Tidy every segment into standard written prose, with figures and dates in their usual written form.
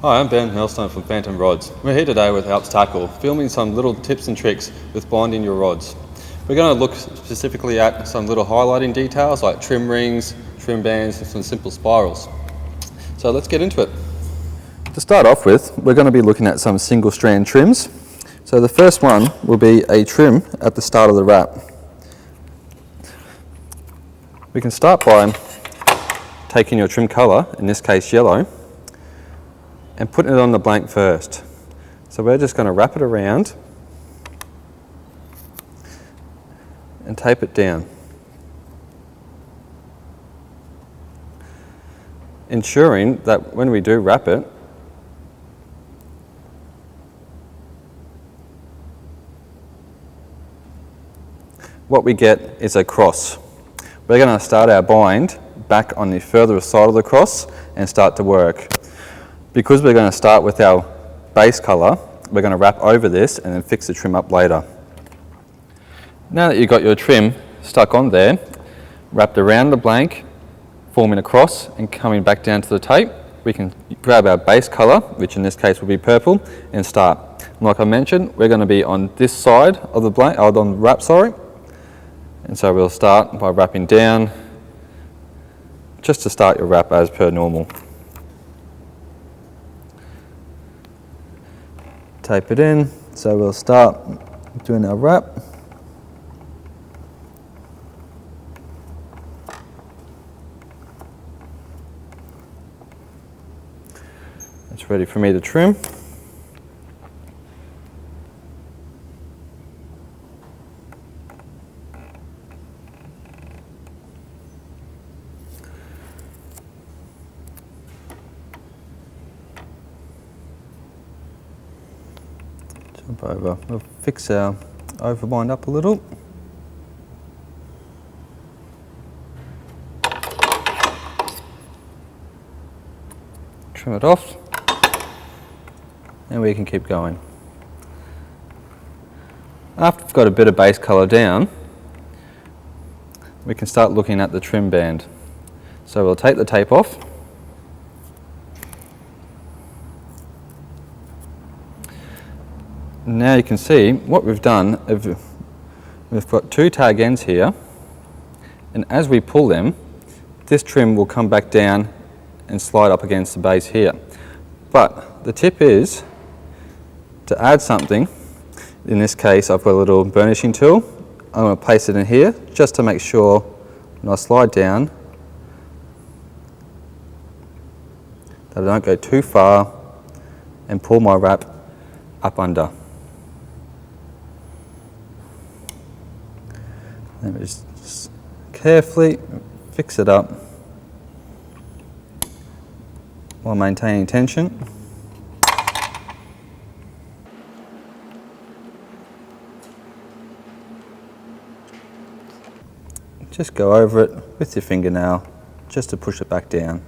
Hi, I'm Ben Melstone from Phantom Rods. We're here today with Alps Tackle, filming some little tips and tricks with binding your rods. We're going to look specifically at some little highlighting details like trim rings, trim bands and some simple spirals. So let's get into it. To start off with, we're going to be looking at some single strand trims. So the first one will be a trim at the start of the wrap. We can start by taking your trim colour, in this case yellow, and putting it on the blank first. So we're just going to wrap it around and tape it down, ensuring that when we do wrap it, what we get is a cross. We're going to start our bind back on the further side of the cross and start to work. Because we're going to start with our base colour, we're going to wrap over this and then fix the trim up later. Now that you've got your trim stuck on there, wrapped around the blank, forming a cross and coming back down to the tape, we can grab our base colour, which in this case will be purple, and start. And like I mentioned, we're going to be on this side of the blank, on the wrap, sorry. And so we'll start by wrapping down, just to start your wrap as per normal. Tape it in, so we'll start doing our wrap. It's ready for me to trim. Jump over. We'll fix our overbind up a little. Trim it off, and we can keep going. After we've got a bit of base colour down, we can start looking at the trim band. So we'll take the tape off. Now you can see what we've done, we've got two tag ends here, and as we pull them, this trim will come back down and slide up against the base here. But the tip is to add something. In this case, I've got a little burnishing tool. I'm going to place it in here just to make sure when I slide down that I don't go too far and pull my wrap up under. Let me just carefully fix it up while maintaining tension. Just go over it with your fingernail just to push it back down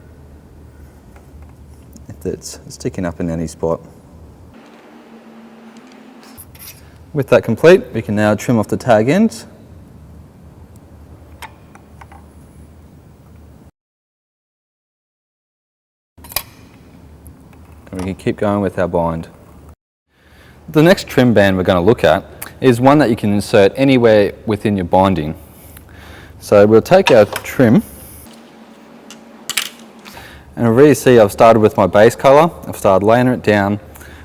if it's sticking up in any spot. With that complete, we can now trim off the tag ends. And we can keep going with our bind. The next trim band we're going to look at is one that you can insert anywhere within your binding. So we'll take our trim, and you'll really see I've started with my base colour, I've started laying it down.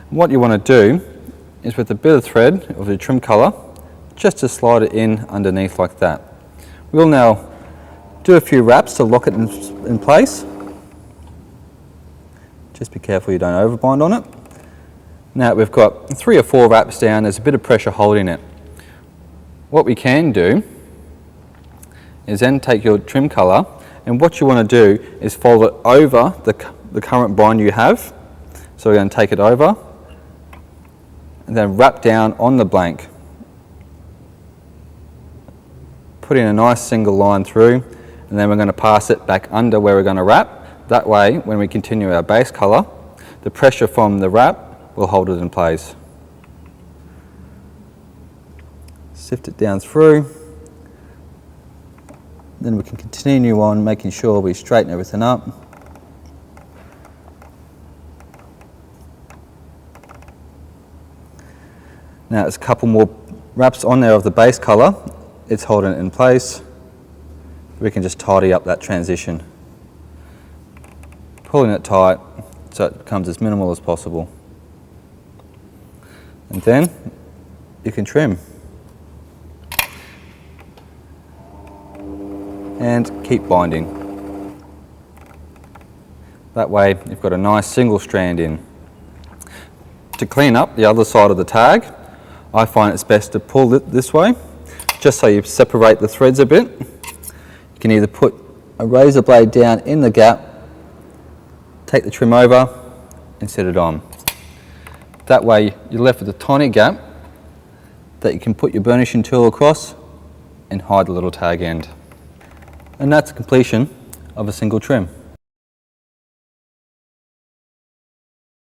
What you want to do is with a bit of thread of your trim colour, just to slide it in underneath like that. We'll now do a few wraps to lock it in place. Just be careful you don't overbind on it. Now we've got 3 or 4 wraps down, there's a bit of pressure holding it. What we can do is then take your trim colour, and what you want to do is fold it over the current bind you have. So we're going to take it over and then wrap down on the blank. Putting a nice single line through, and then we're going to pass it back under where we're going to wrap. That way, when we continue our base colour, the pressure from the wrap will hold it in place. Sift it down through. Then we can continue on making sure we straighten everything up. Now there's a couple more wraps on there of the base colour. It's holding it in place. We can just tidy up that transition, pulling it tight so it becomes as minimal as possible. And then you can trim. And keep binding. That way you've got a nice single strand in. To clean up the other side of the tag, I find it's best to pull it this way, just so you separate the threads a bit. You can either put a razor blade down in the gap, take the trim over and set it on. That way you're left with a tiny gap that you can put your burnishing tool across and hide the little tag end. And that's the completion of a single trim.